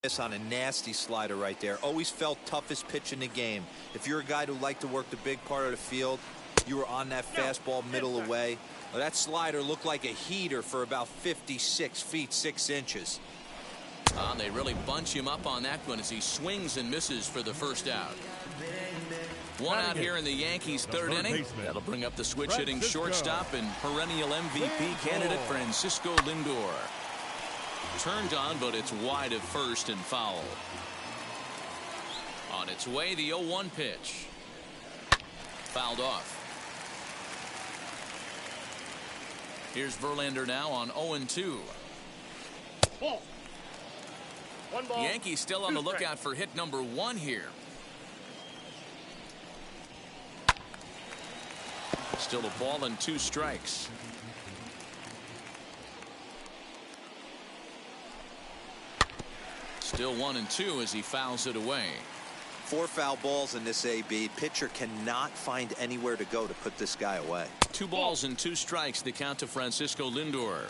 Miss on a nasty slider right there. Always felt toughest pitch in the game. If you're a guy who liked to work the big part of the field, you were on that fastball middle away. Well, that slider looked like a heater for about 56 feet 6 inches. They really bunch him up on that one as he swings and misses for the first out. One out here in the Yankees' third inning. That'll bring up the switch hitting shortstop and perennial MVP candidate Francisco Lindor. Turned on, but it's wide of first and foul. On its way, the 0-1 pitch. Fouled off. Here's Verlander now on 0-2. Ball. One ball. Yankees still on the lookout for hit number 1 here. Still a ball and 2 strikes. Still 1-2 as he fouls it away. 4 foul balls in this AB. Pitcher cannot find anywhere to go to put this guy away. 2 balls and 2 strikes, the count to Francisco Lindor.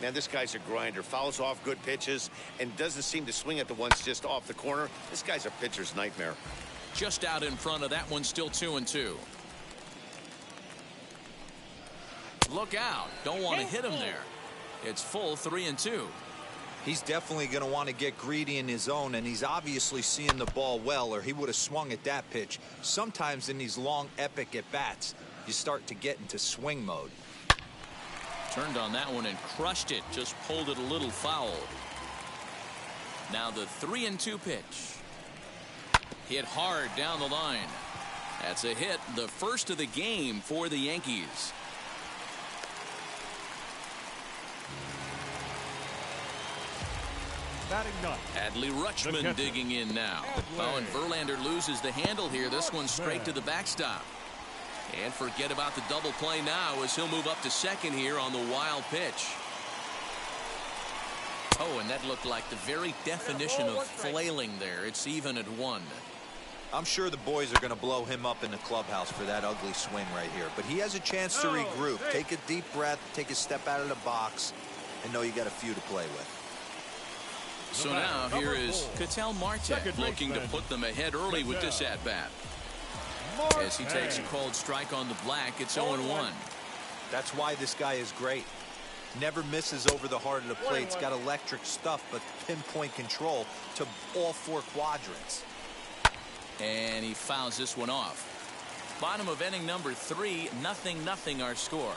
Man, this guy's a grinder. Fouls off good pitches and doesn't seem to swing at the ones just off the corner. This guy's a pitcher's nightmare. Just out in front of that one, still 2-2. Look out. Don't want to hit him there. It's full 3-2. He's definitely going to want to get greedy in his zone, and he's obviously seeing the ball well, or he would have swung at that pitch. Sometimes in these long, epic at-bats, you start to get into swing mode. Turned on that one and crushed it. Just pulled it a little foul. Now the 3-2 pitch. Hit hard down the line. That's a hit, the first of the game for the Yankees. Adley Rutschman digging in now. Oh, and Verlander loses the handle here. This one's straight to the backstop. And forget about the double play now as he'll move up to second here on the wild pitch. Oh, and that looked like the very definition of flailing there. It's even at 1. I'm sure the boys are going to blow him up in the clubhouse for that ugly swing right here. But he has a chance to regroup. Take a deep breath, take a step out of the box, and know you got a few to play with. So now here is Ketel Marte looking to put them ahead early with this at-bat. As he takes a cold strike on the black, it's 0-1. That's why this guy is great. Never misses over the heart of the plate. It's got electric stuff, but pinpoint control to all 4 quadrants. And he fouls this one off. Bottom of inning number 3, 0-0 our score.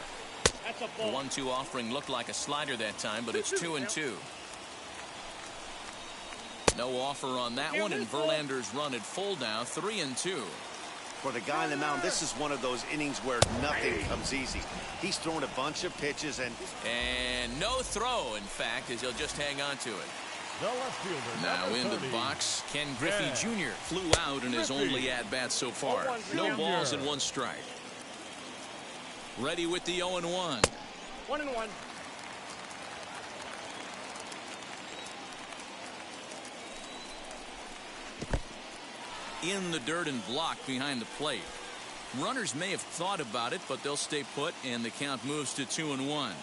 The 1-2 offering looked like a slider that time, but it's 2-2. No offer on that one, and Verlander's run at full now, 3-2. For the guy on the mound, this is one of those innings where nothing comes easy. He's thrown a bunch of pitches and no throw, in fact, as he'll just hang on to it. Now into the box, Ken Griffey Jr. flew out in his only at-bat so far. No balls and 1 strike. Ready with the 0-1. 1-1. In the dirt and blocked behind the plate. Runners may have thought about it, but they'll stay put, and the count moves to 2-1.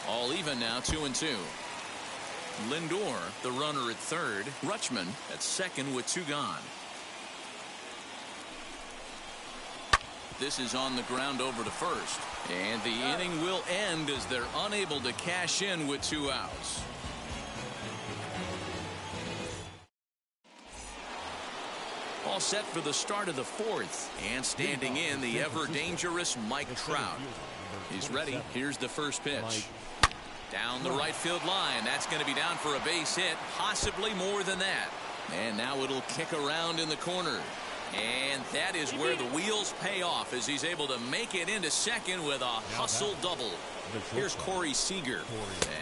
All even now, 2-2. Lindor, the runner at third. Rutschman at second with 2 gone. This is on the ground over to first. And the inning will end as they're unable to cash in with 2 outs. All set for the start of the 4th. And standing in, the ever-dangerous Mike Trout. He's ready. Here's the first pitch. Down the right field line. That's going to be down for a base hit. Possibly more than that. And now it'll kick around in the corner. And that is where the wheels pay off as he's able to make it into second with a hustle double. Here's Corey Seager.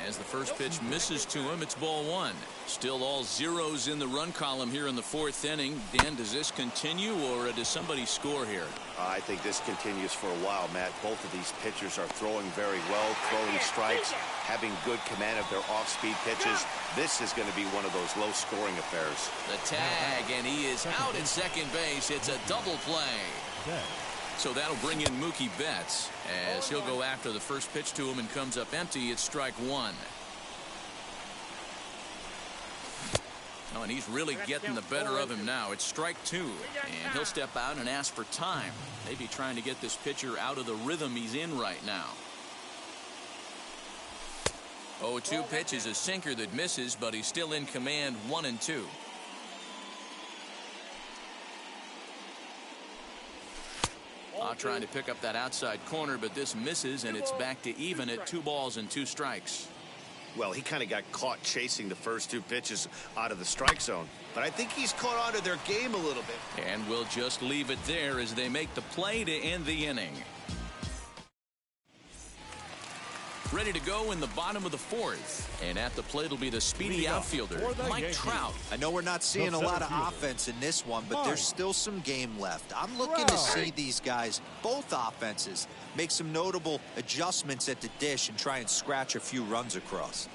As the first pitch misses to him, it's ball 1. Still all zeros in the run column here in the 4th inning. Dan, does this continue or does somebody score here? I think this continues for a while, Matt. Both of these pitchers are throwing very well, throwing strikes, having good command of their off-speed pitches. This is going to be one of those low-scoring affairs. The tag, and he is out at second base. It's a double play. So that'll bring in Mookie Betts as he'll go after the first pitch to him and comes up empty. It's strike 1. Oh, and he's really getting the better of him now. It's strike two, and he'll step out and ask for time. Maybe trying to get this pitcher out of the rhythm he's in right now. 0-2 pitch is a sinker that misses, but he's still in command, 1-2. Trying to pick up that outside corner, but this misses, and it's back to even at 2 balls and 2 strikes. Well, he kind of got caught chasing the first 2 pitches out of the strike zone, but I think he's caught on to their game a little bit. And we'll just leave it there as they make the play to end the inning. Ready to go in the bottom of the 4th, and at the plate will be the speedy outfielder, Mike Trout. I know we're not seeing a lot of offense in this one, but there's still some game left. I'm looking to see these guys, both offenses, make some notable adjustments at the dish and try and scratch a few runs across.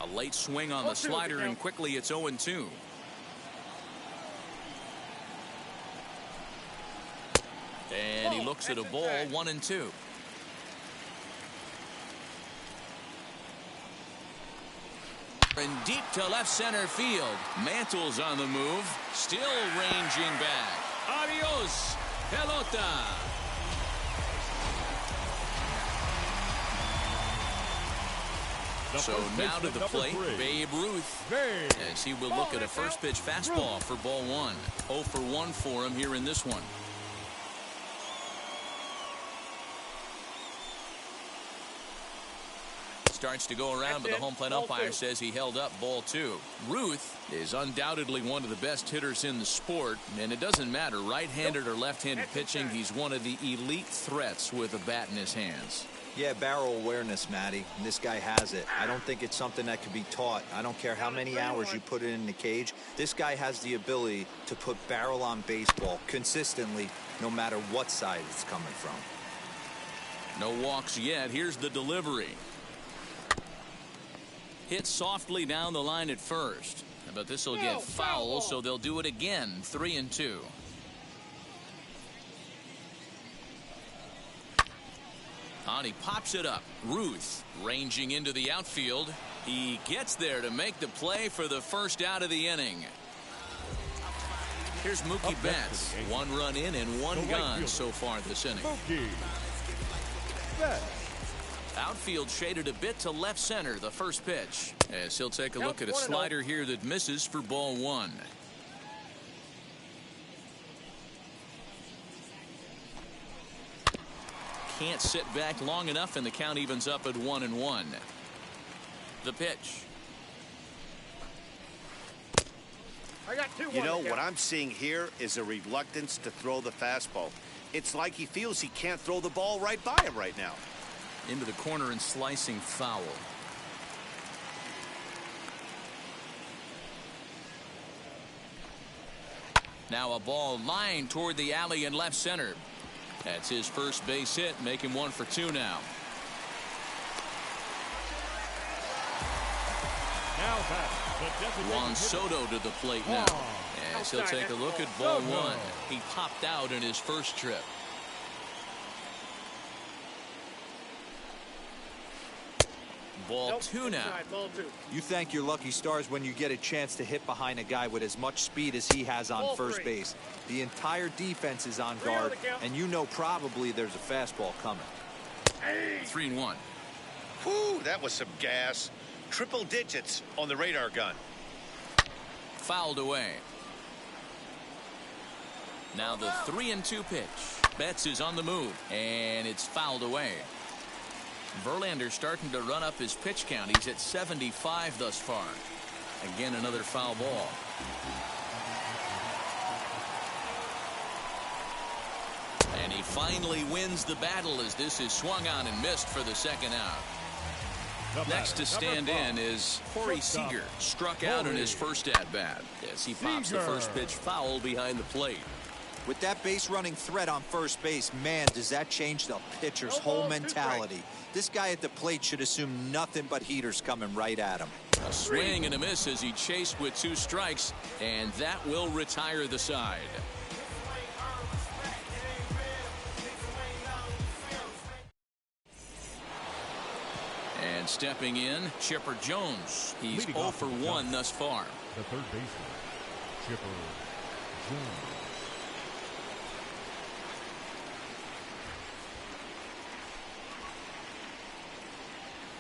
A late swing on the slider, and quickly it's 0-2. And he looks at a ball, 1-2. And deep to left center field. Mantle's on the move, still ranging back. Adios, pelota. So now to the plate, Babe Ruth, as he will look at a first pitch fastball for ball 1. 0 for 1 for him here in this one. Starts to go around, but the home plate umpire says he held up ball 2. Ruth is undoubtedly one of the best hitters in the sport, and it doesn't matter right-handed or left-handed pitching. He's one of the elite threats with a bat in his hands. Yeah, barrel awareness, Matty. And this guy has it. I don't think it's something that can be taught. I don't care how many hours you put it in the cage. This guy has the ability to put barrel on baseball consistently, no matter what side it's coming from. No walks yet. Here's the delivery. Hit softly down the line at first, but this will get foul, so they'll do it again. 3-2. He pops it up. Ruth ranging into the outfield. He gets there to make the play for the first out of the inning. Here's Mookie Betts. 1 run in and 1 gone so far this inning. Outfield shaded a bit to left center, the first pitch, as he'll take a look at a slider here that misses for ball 1. Can't sit back long enough, and the count evens up at 1-1. The pitch. You know, what I'm seeing here is a reluctance to throw the fastball. It's like he feels he can't throw the ball right by him right now. Into the corner and slicing foul. Now a ball lined toward the alley in left center. That's his first base hit, making 1 for 2 now. Juan Soto to the plate now, as he'll take a look at ball 1. He popped out in his first trip. Ball 2 now. You thank your lucky stars when you get a chance to hit behind a guy with as much speed as he has on first base. The entire defense is on guard, and you know probably there's a fastball coming. 3-1. Whew, that was some gas. Triple digits on the radar gun. Fouled away. Now the 3-2 pitch. Betts is on the move, and it's fouled away. Verlander starting to run up his pitch count. He's at 75 thus far. Again, another foul ball. And he finally wins the battle as this is swung on and missed for the second out. Next to stand in is Corey Seager. Struck out in his first at-bat as he pops the first pitch foul behind the plate. With that base running threat on first base, man, does that change the pitcher's whole mentality. This guy at the plate should assume nothing but heaters coming right at him. A swing and a miss as he chased with 2 strikes, and that will retire the side. And stepping in, Chipper Jones. He's 0 for 1 thus far. The third baseman, Chipper Jones.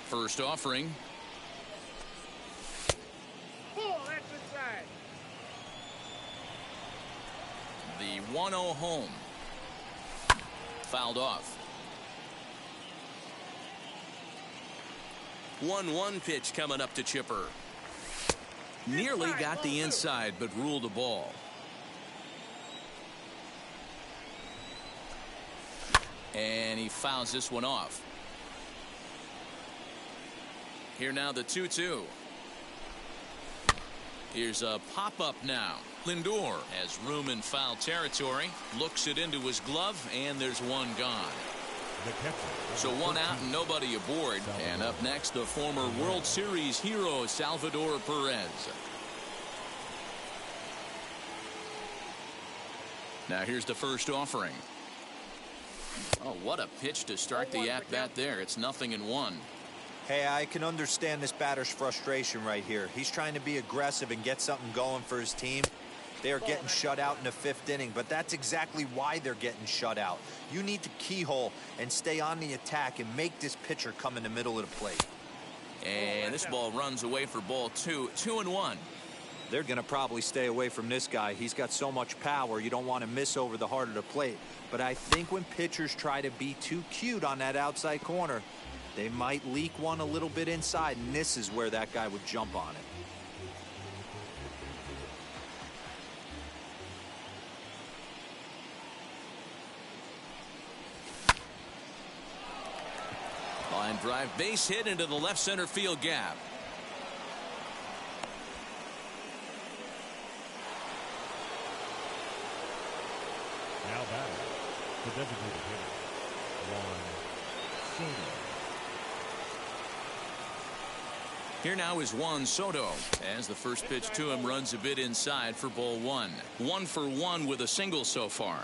First offering. Ball, that's inside. The 1-0 home. Fouled off. 1-1 pitch coming up to Chipper. Nearly got the inside, but ruled the ball. And he fouls this one off. Here now the 2-2. Here's a pop-up now. Lindor has room in foul territory. Looks it into his glove, and there's one gone. So one out and nobody aboard. And up next, the former World Series hero, Salvador Perez. Now here's the first offering. Oh, what a pitch to start the at-bat there. It's 0-1. Hey, I can understand this batter's frustration right here. He's trying to be aggressive and get something going for his team. They are getting shut out in the 5th inning, but that's exactly why they're getting shut out. You need to keyhole and stay on the attack and make this pitcher come in the middle of the plate. And this ball runs away for ball 2. 2-1. They're going to probably stay away from this guy. He's got so much power, you don't want to miss over the heart of the plate. But I think when pitchers try to be too cute on that outside corner, they might leak one a little bit inside, and this is where that guy would jump on it. Line drive, base hit into the left center field gap. Now batting, the designated hitter, Juan Soto. Here now is Juan Soto as the first pitch to him runs a bit inside for ball 1. 1 for 1 with a single so far.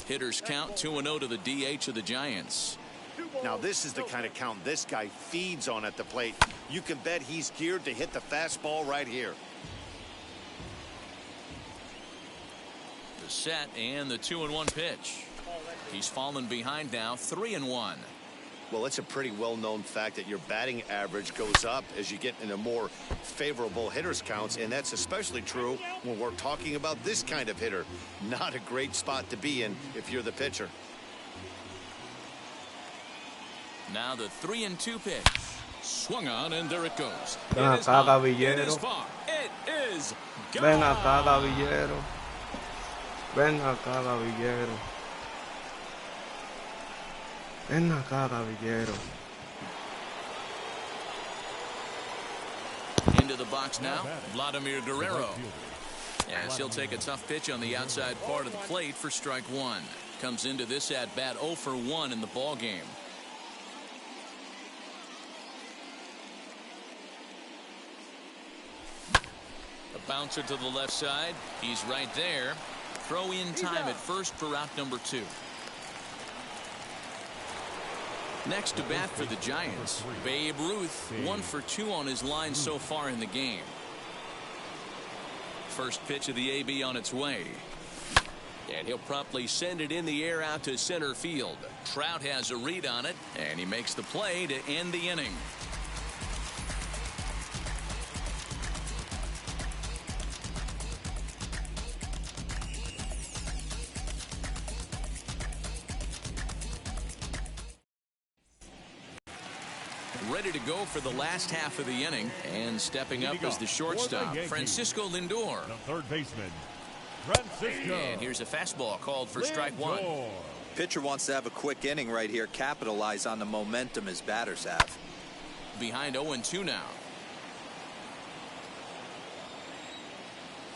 Hitters count 2-0 to the DH of the Giants. Now this is the kind of count this guy feeds on at the plate. You can bet he's geared to hit the fastball right here. The set and the 2-1 pitch. He's fallen behind now, 3-1. Well, it's a pretty well-known fact that your batting average goes up as you get into more favorable hitters counts, and that's especially true when we're talking about this kind of hitter. Not a great spot to be in if you're the pitcher. Now the 3-2 pitch. Swung on, and there it goes. Ven It is acá, high. It Caballero. is far. It is gone. Ven acá, Caballero. Ven acá, Caballero. Ven acá, Caballero. Into the box now, Vladimir Guerrero. As he'll take a tough pitch on the outside part of the plate for strike 1. Comes into this at-bat 0 for 1 in the ball game. A bouncer to the left side. He's right there. Throw in time at first for out number 2. Next to bat for the Giants, Babe Ruth, 1 for 2 on his line so far in the game. First pitch of the AB on its way. And he'll promptly send it in the air out to center field. Trout has a read on it, and he makes the play to end the inning. Ready to go for the last half of the inning, and stepping up as the shortstop, Francisco Lindor. The third baseman, Francisco. And here's a fastball called for strike 1. Pitcher wants to have a quick inning right here, capitalize on the momentum his batters have. Behind 0-2 now.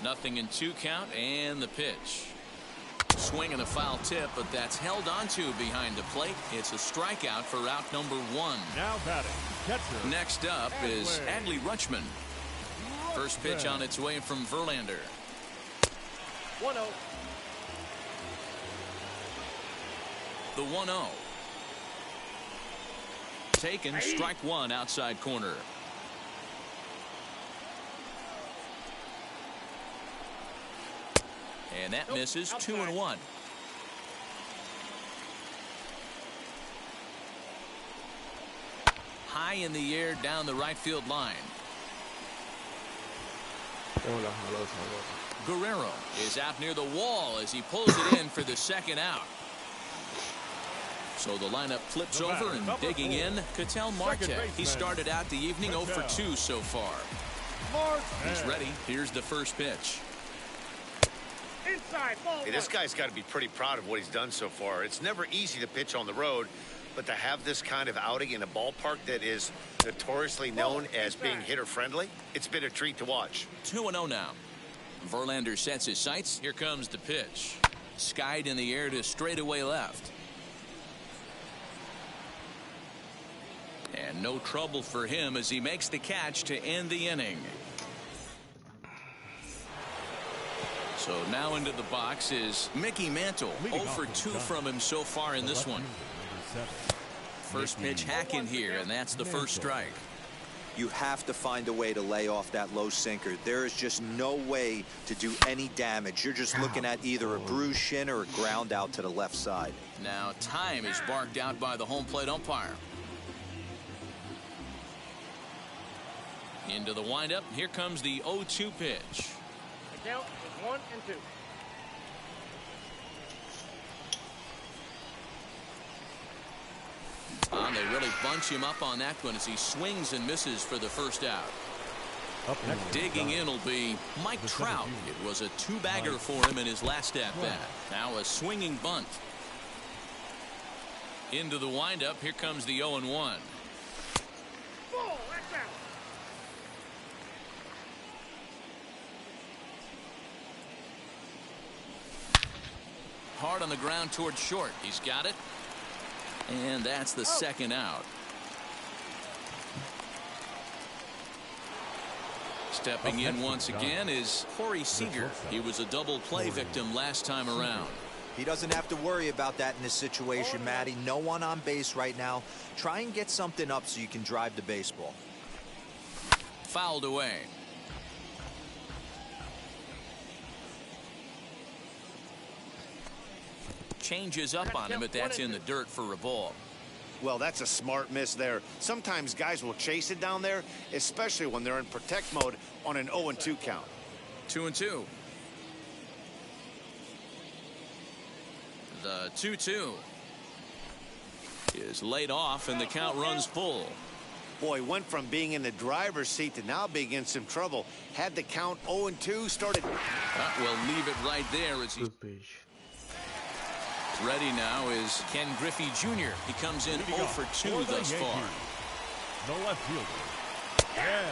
0-2 count, and the pitch. Swing and a foul tip, but that's held onto behind the plate. It's a strikeout for out number 1. Now batting, catcher. Next up is Adley Rutschman. First pitch on its way from Verlander. 1-0. The 1-0. Taken, strike one, outside corner. And that misses. 2-1. High in the air down the right field line. Guerrero is out near the wall as he pulls it in for the second out. So the lineup flips over and digging in, Ketel Marte. He started out the evening 0 for 2 so far. He's ready. Here's the first pitch. Inside, ball Hey, this guy's got to be pretty proud of what he's done so far. It's never easy to pitch on the road, but to have this kind of outing in a ballpark that is notoriously known as being hitter-friendly, it's been a treat to watch. 2-0 now. Verlander sets his sights. Here comes the pitch. Skied in the air to straightaway left. And no trouble for him as he makes the catch to end the inning. So now into the box is Mickey Mantle. 0 for 2 from him so far in this one. First pitch hack in here, and that's the first strike. You have to find a way to lay off that low sinker. There is just no way to do any damage. You're just looking at either a bruised shin or a ground out to the left side. Now time is barked out by the home plate umpire. Into the windup. Here comes the 0-2 pitch. The count is 1 and 2. They really bunch him up on that one as he swings and misses for the first out. Digging in will be Mike Trout. It was a two-bagger for him in his last at-bat. Now a swinging bunt. Into the windup. Here comes the 0-1. Ball, that's out. Hard on the ground towards short. He's got it. And that's the second out. Stepping in once again is Corey Seager. He was a double play victim last time around. He doesn't have to worry about that in this situation, Matty. No one on base right now. Try and get something up so you can drive the baseball. Fouled away. Changes up on him, but that's in the dirt for a ball. Well, that's a smart miss there. Sometimes guys will chase it down there, especially when they're in protect mode on an 0-2 count. 2-2. The 2-2 is laid off, and the count runs full. Boy, went from being in the driver's seat to now being in some trouble. Had the count 0-2 started. We'll leave it right there as he's ready. Now is Ken Griffey Jr. He comes in 0 for 2 thus far. The left fielder.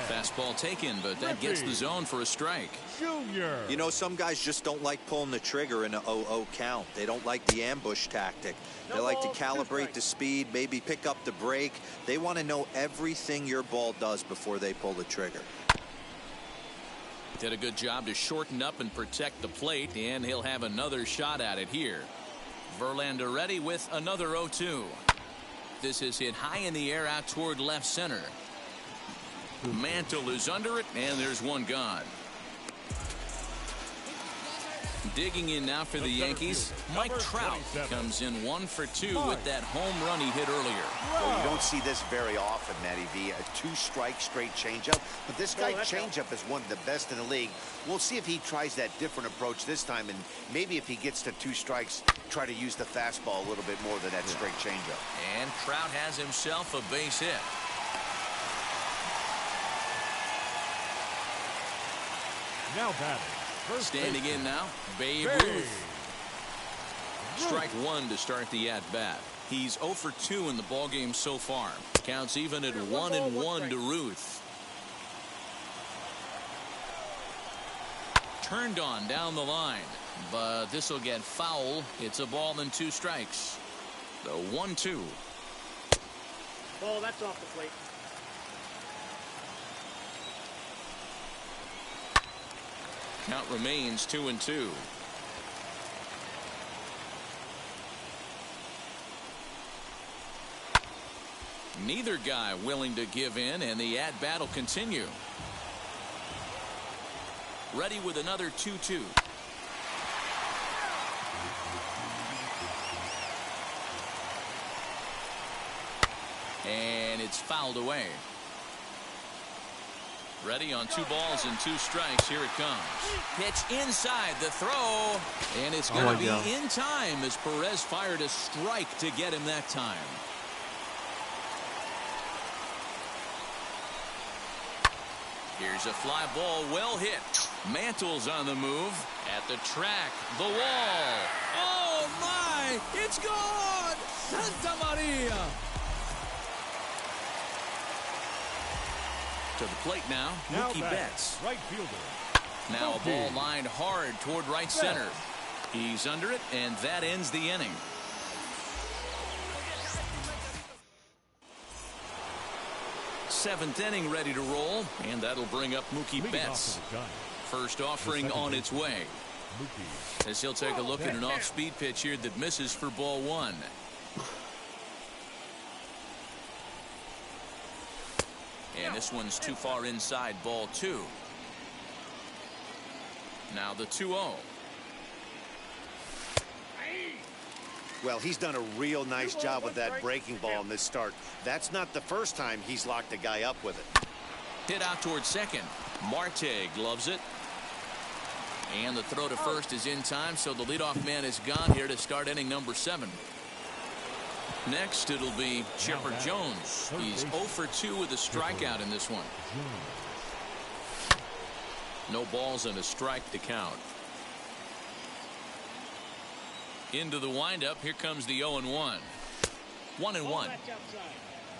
Fastball taken, but that gets the zone for a strike. Junior. You know, some guys just don't like pulling the trigger in a 0-0 count. They don't like the ambush tactic. They like to calibrate the speed, maybe pick up the brake. They want to know everything your ball does before they pull the trigger. Did a good job to shorten up and protect the plate, and he'll have another shot at it here. Verlander ready with another 0-2. This is hit high in the air out toward left center. Mantle is under it, and there's one gone. Digging in now for the Yankees, Mike Trout comes in 1 for 2 with that home run he hit earlier. Well, you don't see this very often, Matty V. A 2-strike straight changeup. But this guy changeup is one of the best in the league. We'll see if he tries that different approach this time, and maybe if he gets to 2 strikes, try to use the fastball a little bit more than that straight changeup. And Trout has himself a base hit. Now batting. Standing in now, Babe Ruth. Strike one to start the at-bat. He's 0 for 2 in the ballgame so far. Counts even at 1-1 to Ruth. Turned on down the line, but this will get foul. It's a ball and 2 strikes. The 1-2. Ball, that's off the plate. Count remains 2-2. Neither guy willing to give in, and the at-bat will continue. Ready with another 2-2. And it's fouled away. Ready on 2 balls and 2 strikes. Here it comes. Pitch inside the throw. And it's going to be in time as Perez fired a strike to get him that time. Here's a fly ball well hit. Mantle's on the move. At the track. The wall. Oh, my. It's gone. Santa Maria. To the plate now, Mookie Betts. Right fielder. Now a ball lined hard toward right center. He's under it, and that ends the inning. Seventh inning ready to roll, and that'll bring up Mookie Betts. First offering on its way. As he'll take a look at an off-speed pitch here that misses for ball 1. And this one's too far inside, ball 2. Now the 2-0. Well, he's done a real nice job with that breaking ball in this start. That's not the first time he's locked a guy up with it. Hit out towards second. Marte gloves it. And the throw to first is in time, so the leadoff man is gone here to start inning number 7. Next, it'll be Chipper Jones. He's 0 for 2 with a strikeout in this one. No balls and a strike to count. Into the windup. Here comes the 0-1. 1-1.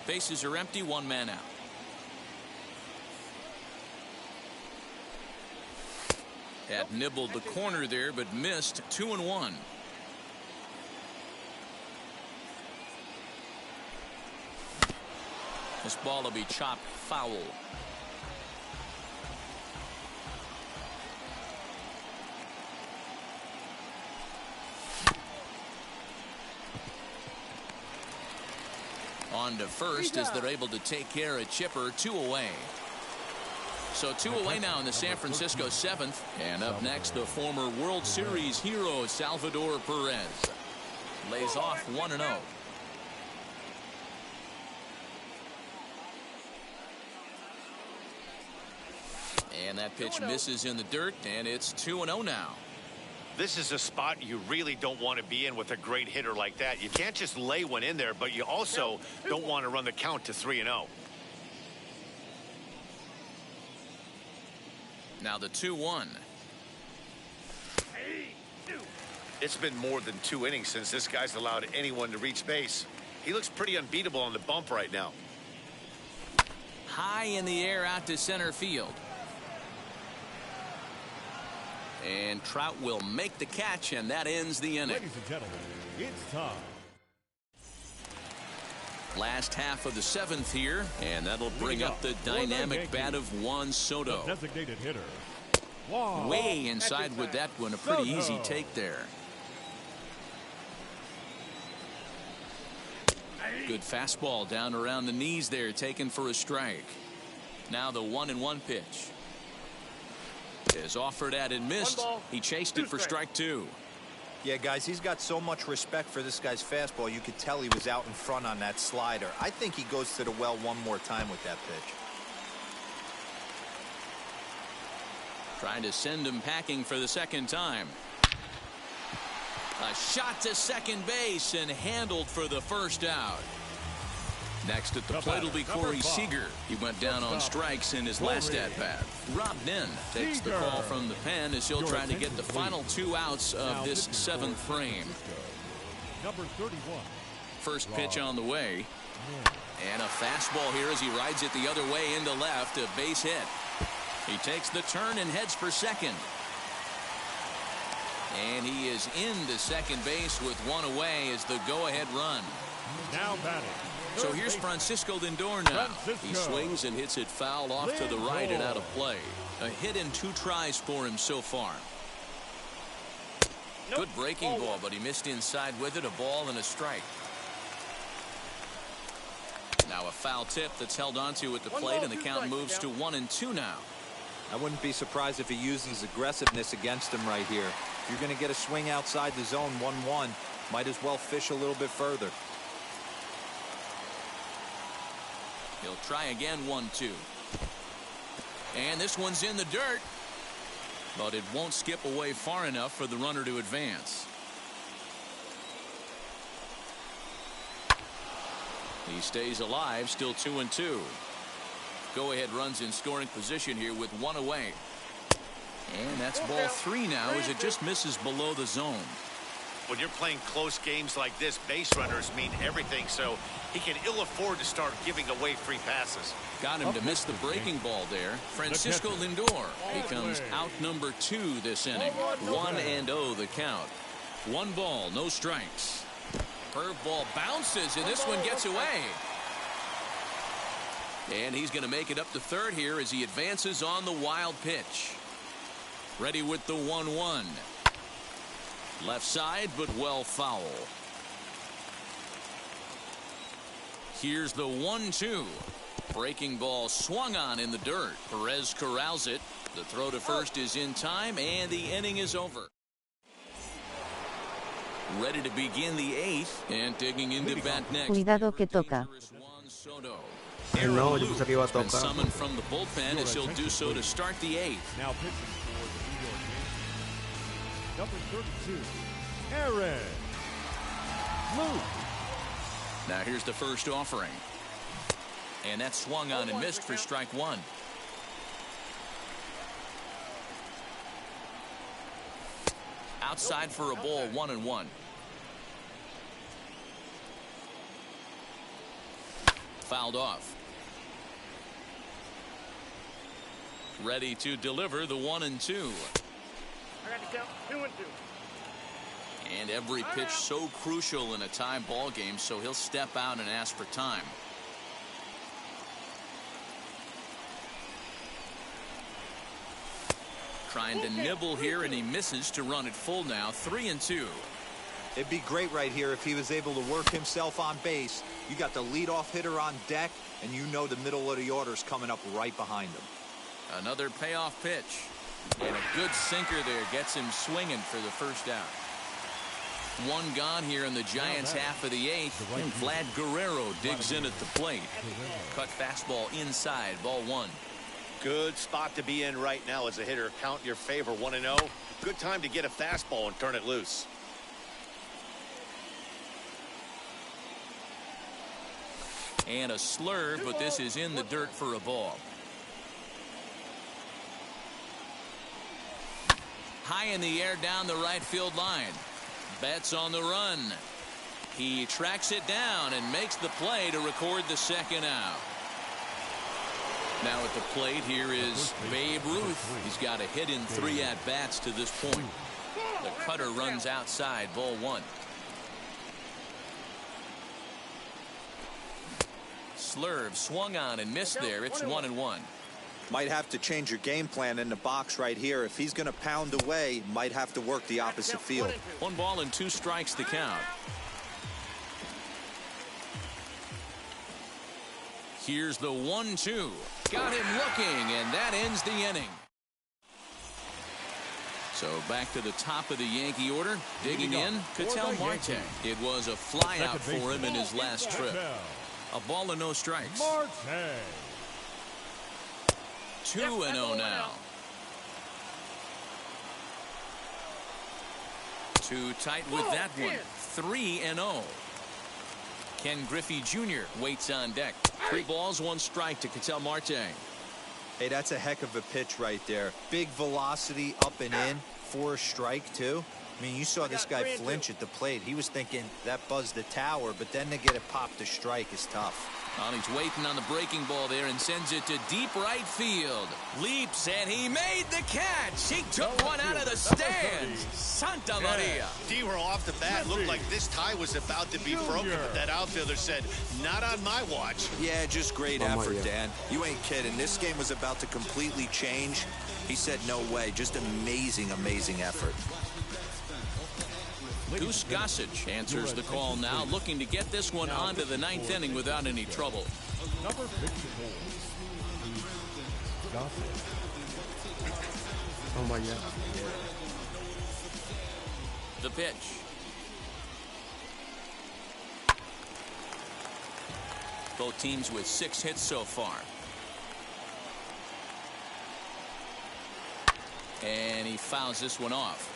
Bases are empty. 1 man out. Had nibbled the corner there, but missed. 2-1. This ball will be chopped foul. On to first as they're able to take care of Chipper. 2 away. So 2 away now in the San Francisco 7th. And up next, the former World Series hero Salvador Perez lays off 1-0. And that pitch misses in the dirt, and it's 2-0 now. This is a spot you really don't want to be in with a great hitter like that. You can't just lay one in there, but you also don't want to run the count to 3-0. Now the 2-1. It's been more than 2 innings since this guy's allowed anyone to reach base. He looks pretty unbeatable on the bump right now. High in the air out to center field. And Trout will make the catch, and that ends the inning. Ladies and gentlemen, it's time. Last half of the 7th here, and that'll bring up the dynamic bat of Juan Soto. The designated hitter. Way inside with that one. A pretty easy take there. Good fastball down around the knees there, taken for a strike. Now the 1-1 pitch. Is offered at and missed. He chased it for strike 2. Yeah, guys, he's got so much respect for this guy's fastball. You could tell he was out in front on that slider. I think he goes to the well one more time with that pitch. Trying to send him packing for the second time. A shot to second base and handled for the first out. Next at the plate will be Corey Seager. He went down on strikes in his last at-bat. Rob Nen takes the call from the pen as he'll try to get the final 2 outs of this 7th frame. Number 31. First pitch on the way. And a fastball here as he rides it the other way into left. A base hit. He takes the turn and heads for second. And he is into second base with 1 away as the go-ahead run. Now batting. So here's Francisco Lindor now. He swings and hits it foul off to the right and out of play. A hit in 2 tries for him so far. Good breaking ball, but he missed inside with it. A ball and a strike. Now Now a foul tip that's held onto at the plate, and the count moves to 1-2 now. I wouldn't be surprised if he uses aggressiveness against him right here. If you're going to get a swing outside the zone 1-1, might as well fish a little bit further. He'll try again 1-2. And this one's in the dirt. But it won't skip away far enough for the runner to advance. He stays alive, still 2-2. Go-ahead runs in scoring position here with one away. And that's ball 3 now as it just misses below the zone. When you're playing close games like this, base runners mean everything, so he can ill afford to start giving away free passes. Got him to miss the breaking ball there. Francisco Lindor becomes out number 2 this inning. 1-0 the count. 1 ball, no strikes. Curveball bounces, and this one gets away. And he's going to make it up to third here as he advances on the wild pitch. Ready with the 1-1. Left side, but well foul. Here's the 1-2. Breaking ball swung on in the dirt. Perez corrals it. The throw to first is in time, and the inning is over. Ready to begin the 8th, and digging into bat next. Cuidado que toca. No, yo pensé que iba a tocar. Summoned from the bullpen as he'll do so to start the 8th. Now pitching for the New York Yankees, number 32, Aaron Luke. Now here's the first offering. And that swung on and missed for strike 1. Outside for a ball, 1-1. Fouled off. Ready to deliver the 1-2. I got to count 2-2. And every pitch so crucial in a tie ball game, so he'll step out and ask for time. Trying to nibble here, and he misses to run it full now. 3-2. It'd be great right here if he was able to work himself on base. You got the leadoff hitter on deck, and you know the middle of the order is coming up right behind him. Another payoff pitch. And a good sinker there gets him swinging for the first out. 1 gone here in the Giants' half of the 8th. And Vlad Guerrero digs in at the plate. Cut fastball inside, ball 1. Good spot to be in right now as a hitter. Count your favor, 1-0. Good time to get a fastball and turn it loose. And a slurve, but this is in the dirt for a ball. High in the air down the right field line. Betts on the run. He tracks it down and makes the play to record the second out. Now at the plate here is Babe Ruth. He's got a hit in 3 at-bats to this point. The cutter runs outside, ball 1. Slurve swung on and missed there. It's 1-1. Might have to change your game plan in the box right here. If he's going to pound away, might have to work the opposite field. 1 ball and 2 strikes to count. Here's the 1-2. Got him looking, and that ends the inning. So back to the top of the Yankee order. Digging in, Ketel Marte. It was a flyout for him in his last trip. A ball and no strikes. 2-0 now. Too tight with that one. 3-0. Ken Griffey Jr. waits on deck. 3 balls, 1 strike to Ketel Marte. Hey, that's a heck of a pitch right there. Big velocity up and in for a strike, too. I mean, you saw this guy flinch at the plate. He was thinking that buzzed the tower, but then to get it popped to strike is tough. Well, he's waiting on the breaking ball there and sends it to deep right field. Leaps, and he made the catch. He took one out of the stands. Santa Maria. D-Roll off the bat looked like this tie was about to be broken, but that outfielder said, not on my watch. Yeah, just great effort, Dan. You ain't kidding. This game was about to completely change. He said no way. Just amazing, amazing effort. Goose Gossage answers the call now, looking to get this one onto the 9th inning without any trouble. Number 54. Johnson. Oh my God. The pitch. Both teams with 6 hits so far. And he fouls this one off.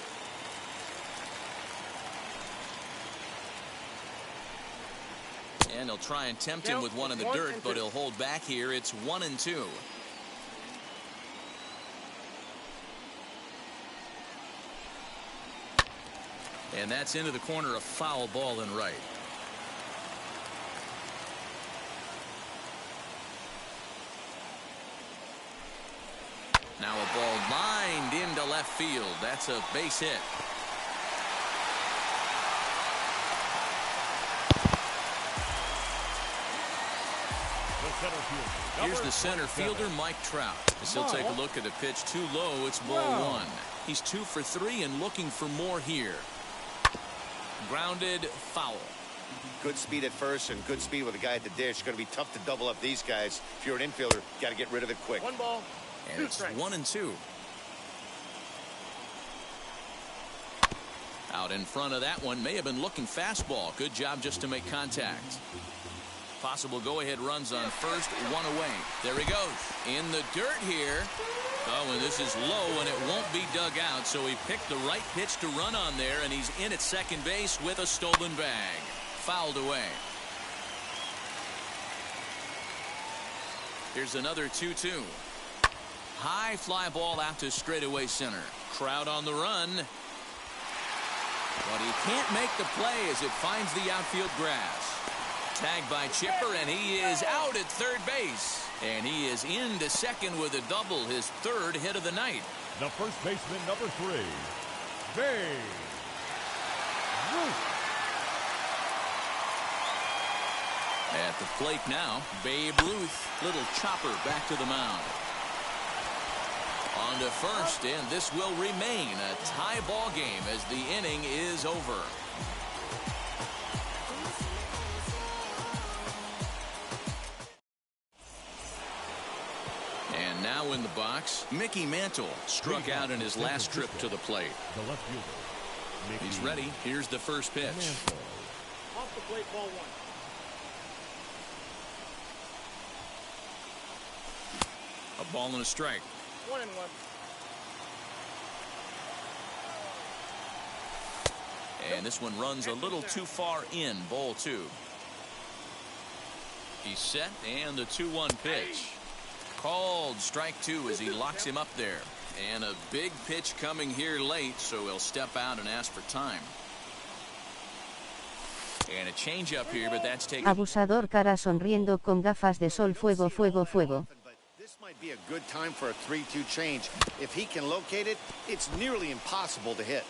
And he'll try and tempt him with one in the dirt, but he'll hold back here. It's 1-2. And that's into the corner, a foul ball and right. Now a ball lined into left field. That's a base hit. Here's the center fielder, Mike Trout. As he'll take a look at the pitch too low, it's ball 1. He's 2 for 3 and looking for more here. Grounded, foul. Good speed at first and good speed with a guy at the dish. Going to be tough to double up these guys. If you're an infielder, got to get rid of it quick. 1 ball. And it's 1-2. Out in front of that one, may have been looking fastball. Good job just to make contact. Possible go-ahead runs on first, 1 away. There he goes. In the dirt here. Oh, and this is low, and it won't be dug out, so he picked the right pitch to run on there, and he's in at second base with a stolen bag. Fouled away. Here's another 2-2. High fly ball out to straightaway center. Crowd on the run. But he can't make the play as it finds the outfield grass. Tagged by Chipper, and he is out at third base. And he is into second with a double, his 3rd hit of the night. The first baseman, number 3, Babe Ruth. At the plate now, Babe Ruth. Little chopper back to the mound. On to first, and this will remain a tie ball game as the inning is over. And now in the box, Mickey Mantle struck out in his last trip to the plate. The left fielder. He's ready. Here's the first pitch. Off the plate, ball 1. A ball and a strike. 1-1. And this one runs a little too far in, ball 2. He's set, and the 2-1 pitch. Called strike 2 as he locks him up there. And a big pitch coming here late, so he'll step out and ask for time. And a change up here, but that's taken. Abusador, cara sonriendo con gafas de sol, fuego, fuego, fuego. This might be a good time for a 3-2 change. If he can locate it, it's nearly impossible to hit.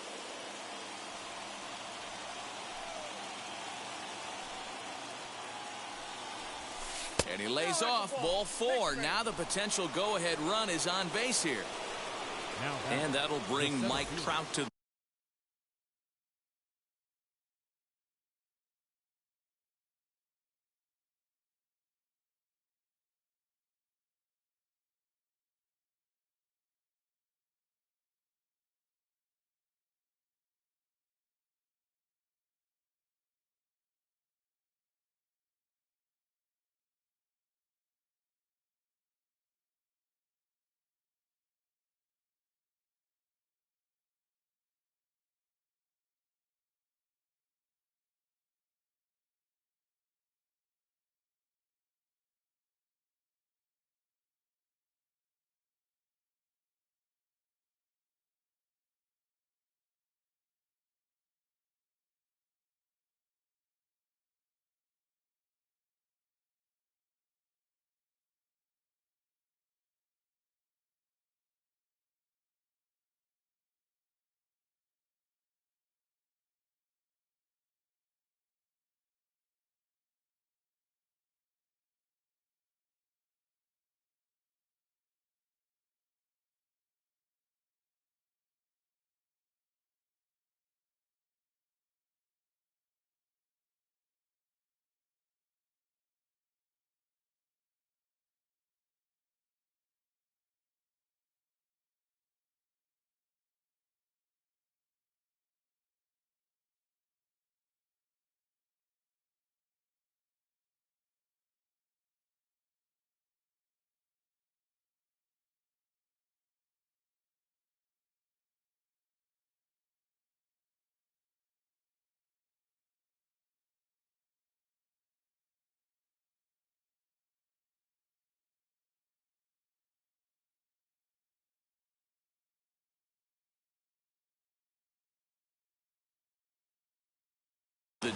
And he lays off, ball 4. Now the potential go-ahead run is on base here. And that'll bring Mike Trout to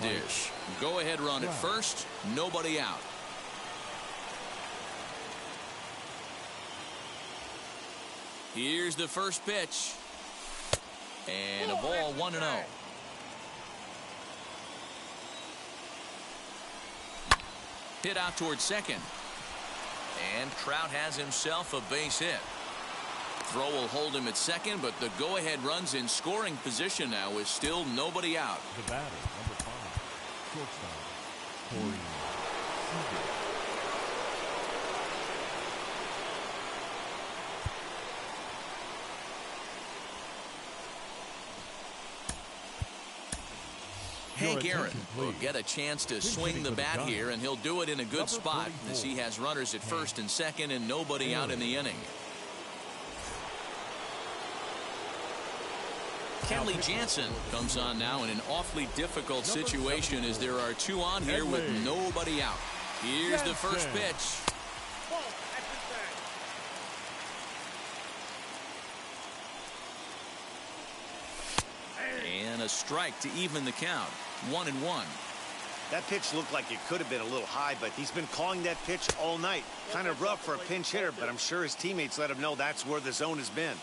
dish. Go ahead run at first. Nobody out. Here's the first pitch. And a ball 1-0. Hit out towards second. And Trout has himself a base hit. Throw will hold him at second, but the go-ahead run's in scoring position now with still nobody out. The batter, number 5, shortstop, Corey Seager. Hank Aaron will get a chance to swing the bat here, and he'll do it in a good spot as he has runners at first and second and nobody out in the inning. Kenley Jansen comes on now in an awfully difficult situation as there are 2 on here with nobody out. Here's the first pitch. And a strike to even the count. 1-1. That pitch looked like it could have been a little high, but he's been calling that pitch all night. Kind of rough for a pinch hitter, but I'm sure his teammates let him know that's where the zone has been.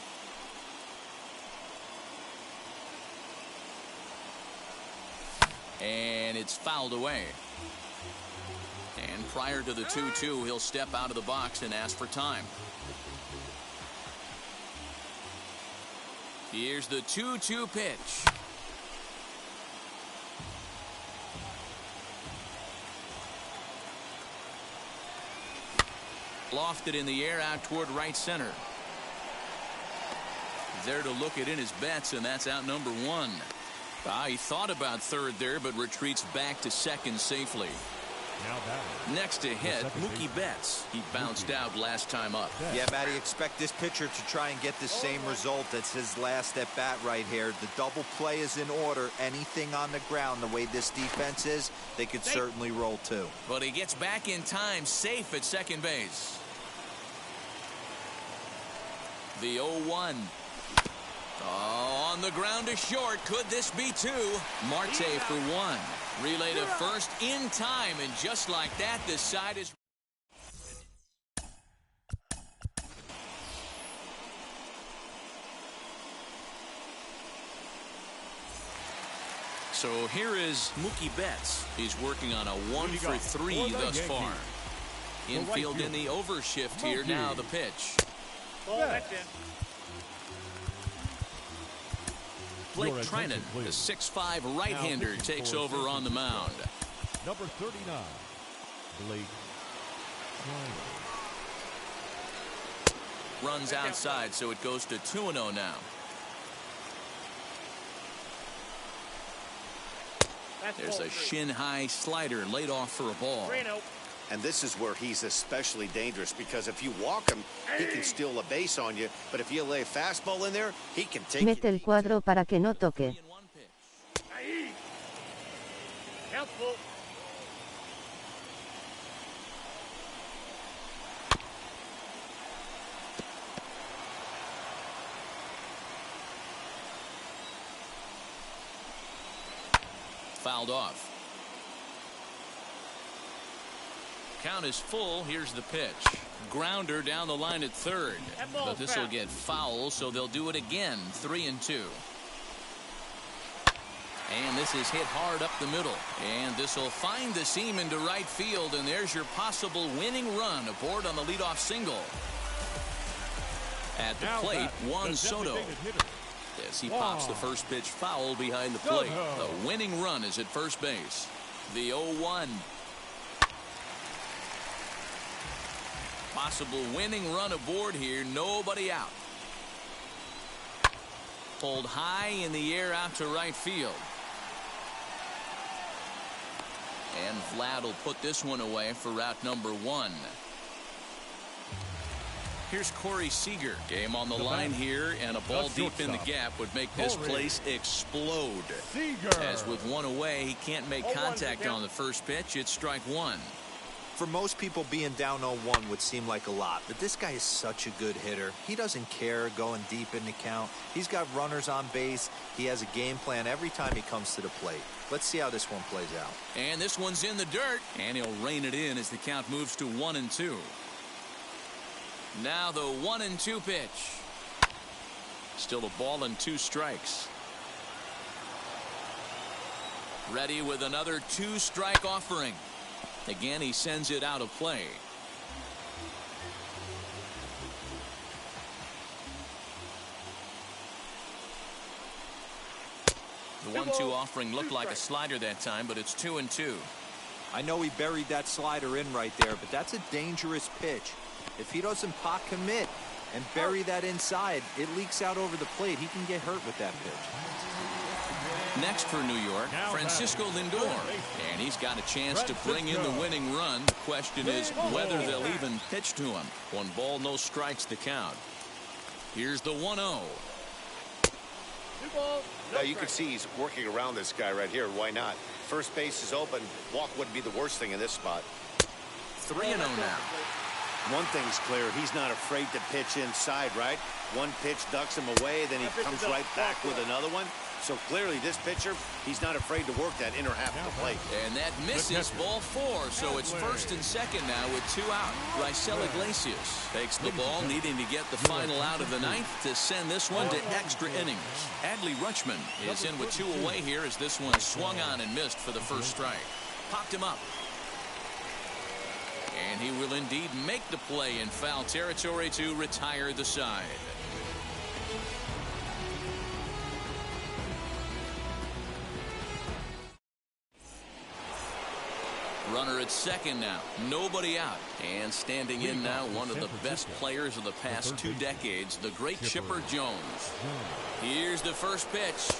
And it's fouled away. And prior to the 2-2, he'll step out of the box and ask for time. Here's the 2-2 pitch. Lofted in the air out toward right center. There to look it in his bets, and that's out number 1. He thought about third there, but retreats back to second safely. Next to hit, Mookie Betts. He bounced out last time up. Yeah, Matty, expect this pitcher to try and get the same result as his last at bat right here. The double play is in order. Anything on the ground, the way this defense is, they could certainly roll too. But he gets back in time, safe at second base. The 0-1. Oh, on the ground to short. Could this be 2? Marte for 1. Relay to first in time, and just like that, the side is... So here is Mookie Betts. He's working on a 1 for 3 thus far. Infield in the overshift here. Now the pitch. Blake Trinan, the 6'5" right-hander, takes over on the mound. Number 39, Blake Trinan. Runs outside, so it goes to 2-0 now. There's a shin-high slider laid off for a ball. And this is where he's especially dangerous, because if you walk him, he can steal a base on you. But if you lay a fastball in there, he can take Mete el cuadro para que no toque. Fouled off. Count is full. Here's the pitch. Grounder down the line at third. But this will get foul, so they'll do it again. 3-2. And this is hit hard up the middle. And this will find the seam into right field. And there's your possible winning run aboard on the leadoff single. At the plate, Juan Soto. As he pops the first pitch foul behind the plate. The winning run is at first base. The 0-1. Possible winning run aboard here. Nobody out. Pulled high in the air out to right field. And Vlad will put this one away for route number 1. Here's Corey Seager. Game on the line here, and a ball deep in the gap would make this place explode. As with one away, he can't make contact on the first pitch. It's strike 1. For most people, being down 0-1 would seem like a lot, but this guy is such a good hitter. He doesn't care going deep in the count. He's got runners on base. He has a game plan every time he comes to the plate. Let's see how this one plays out. And this one's in the dirt, and he'll rein it in as the count moves to 1-2. Now the 1-2 pitch. Still a ball and 2 strikes. Ready with another 2-strike offering. Again, he sends it out of play. The 1-2 offering looked like a slider that time, but it's 2-2. I know he buried that slider in right there, but that's a dangerous pitch. If he doesn't pot commit and bury that inside, it leaks out over the plate. He can get hurt with that pitch. Next for New York, Francisco Lindor. And he's got a chance to bring in the winning run. The question is whether they'll even pitch to him. 1 ball, no strikes the count. Here's the 1-0. Now you can see he's working around this guy right here. Why not? First base is open. Walk wouldn't be the worst thing in this spot. 3-0 now. One thing's clear. He's not afraid to pitch inside, right? One pitch ducks him away, then he comes right back with another one. So clearly this pitcher, he's not afraid to work that inner half of the plate. And that misses ball 4, so it's 1st and 2nd now with 2 out. Raisel Iglesias takes the ball, needing to get the final out of the 9th to send this one to extra innings. Adley Rutschman is in with 2 away here as this one swung on and missed for the first strike. Popped him up. And he will indeed make the play in foul territory to retire the side. Runner at 2nd now. Nobody out. And standing in now, one of the best players of the past 2 decades, the great Chipper Jones. Here's the first pitch.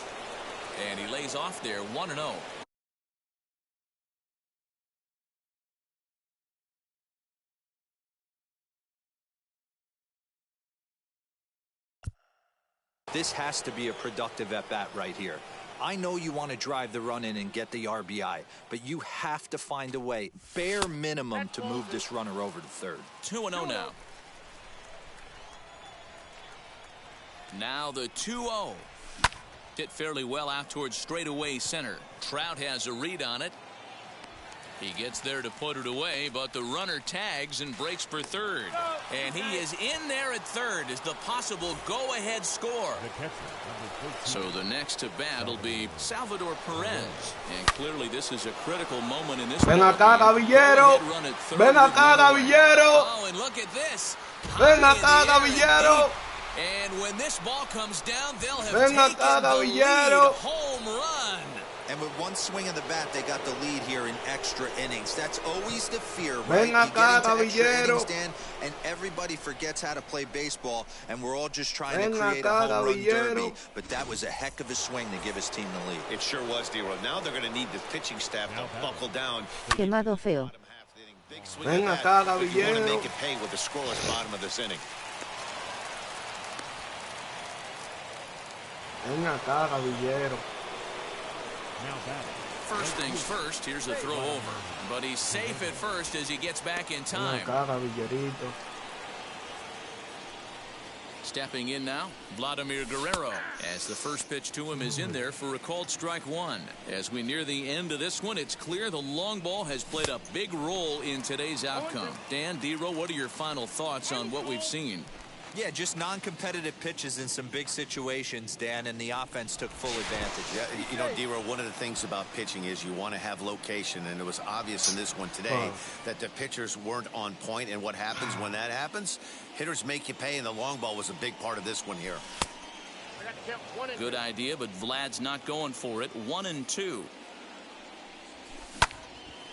And he lays off there, 1-0. This has to be a productive at-bat right here. I know you want to drive the run in and get the RBI, but you have to find a way, bare minimum, to move this runner over to third. 2-0 now. Now the 2-0. Hit fairly well out towards straightaway center. Trout has a read on it. He gets there to put it away, but the runner tags and breaks for third. And he is in there at third as the possible go-ahead score. So the next to bat will be Salvador Perez. And clearly this is a critical moment in this Ven acá, Caballero. Ven acá, Caballero. Oh, and look at this. Ven acá, Caballero. And when this ball comes down, they'll have Ven taken acá, the lead. Caballero. Home run. And with one swing of the bat, they got the lead here in extra innings. That's always the fear, Ven right? acá, You get into extra Caballero. innings, Dan, and everybody forgets how to play baseball, and we're all just trying Ven to create acá, a home run Caballero. derby. But that was a heck of a swing to give his team the lead. It sure was, D-Roll. Now they're going to need the pitching staff to buckle down. Quemado feo. Big swing Ven of acá, that, if you want to Caballero. make it pay with the scoreless bottom of this inning. Ven acá, Caballero. Now batting. First things first, here's the throw over. But he's safe at first as he gets back in Ven time. acá, Caballerito. Stepping in now, Vladimir Guerrero, as the first pitch to him is in there for a called strike 1. As we near the end of this one, it's clear the long ball has played a big role in today's outcome. Dan, D-Row, what are your final thoughts on what we've seen? Yeah, just non-competitive pitches in some big situations, Dan, and the offense took full advantage. Yeah, you know, D-Row, one of the things about pitching is you want to have location, and it was obvious in this one today that the pitchers weren't on point, and what happens when that happens? Hitters make you pay, and the long ball was a big part of this one here. Good idea, but Vlad's not going for it. 1-2.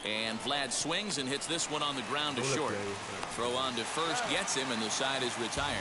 And Vlad swings and hits this one on the ground to short. Throw on to first gets him, and the side is retired.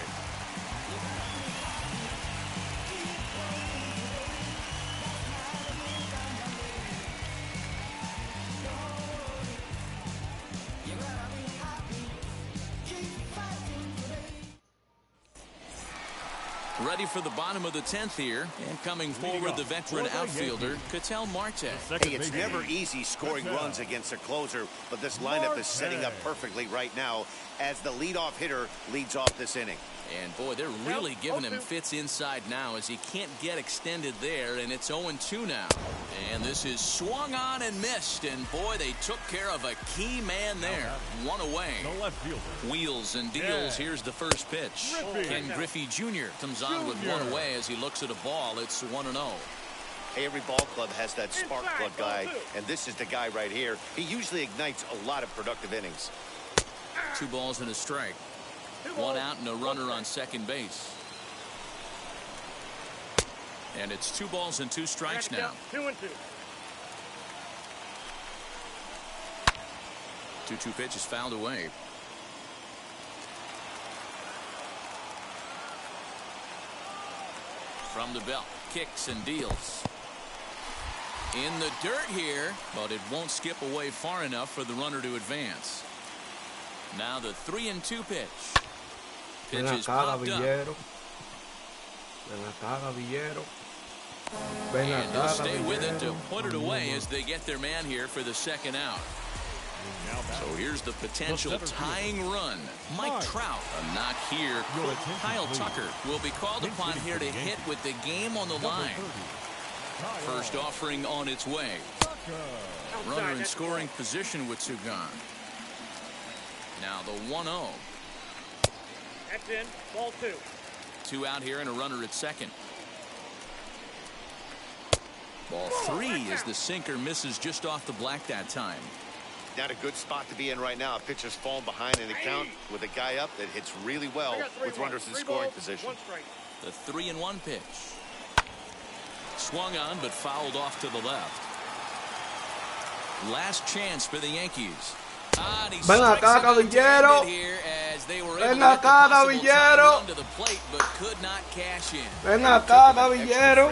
ready for the bottom of the 10th here. And coming forward, the veteran outfielder, Ketel Marte. Hey, it's never easy scoring runs against a closer, but this lineup is setting up perfectly right now as the leadoff hitter leads off this inning. And boy, they're really giving him fits inside now as he can't get extended there, and it's 0-2 now. And this is swung on and missed, and boy, they took care of a key man there. One away. The left fielder. Wheels and deals. Here's the first pitch. Ken Griffey Jr. comes on with one away as he looks at a ball. It's 1-0. Hey, every ball club has that spark plug guy, and this is the guy right here. He usually ignites a lot of productive innings. 2 balls and a strike. 1 out and a runner on second base. And it's 2 balls and 2 strikes now. 2-2. 2-2 pitch is fouled away. From the belt, kicks and deals. In the dirt here, but it won't skip away far enough for the runner to advance. Now the 3-2 pitch. Pitch is popped up. And they'll stay with it to put it away as they get their man here for the second out. So here's the potential tying run. Mike Trout, a knock here. Kyle Tucker will be called upon here to hit with the game on the line. First offering on its way. Runner in scoring position with Sugan. Now the 1-0. That's in. Ball 2. 2 out here and a runner at second. Ball 3 as the sinker misses just off the black that time. Not a good spot to be in right now. A pitcher's falling behind in the count with a guy up that hits really well with runners in scoring position. The 3-1 pitch. Swung on but fouled off to the left. Last chance for the Yankees. Ven acá, caballero. Ven acá, caballero. Ven acá, caballero.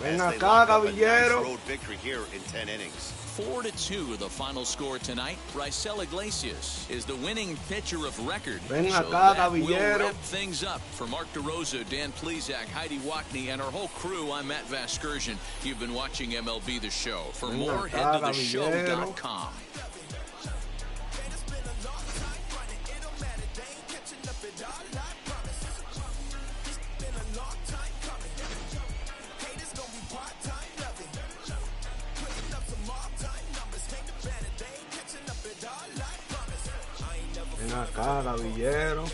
Ven acá, caballero. Victory here in 10 innings. 4-2 the final score tonight. Raisel Iglesias is the winning pitcher of record. Ven so acá, that will caballero. wrap things up. For Mark DeRosa, Dan Plesac, Heidi Watney, and our whole crew, I'm Matt Vasgersian. You've been watching MLB The Show. For more, head to theshow.com. Ven acá, caballero.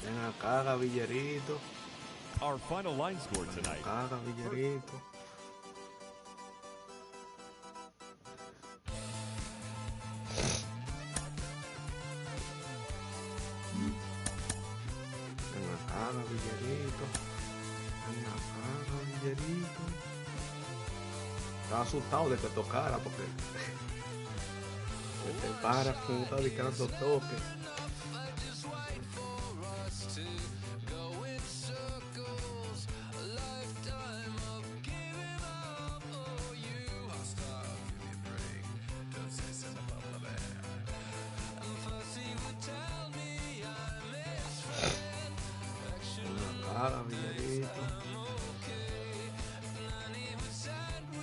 Ven acá, caballerito. Our final line score tonight. Ven acá, caballerito. Ven acá, caballerito. Ven acá, caballerito. Estaba asustado de que tocara porque te paras cuando estás dando toques.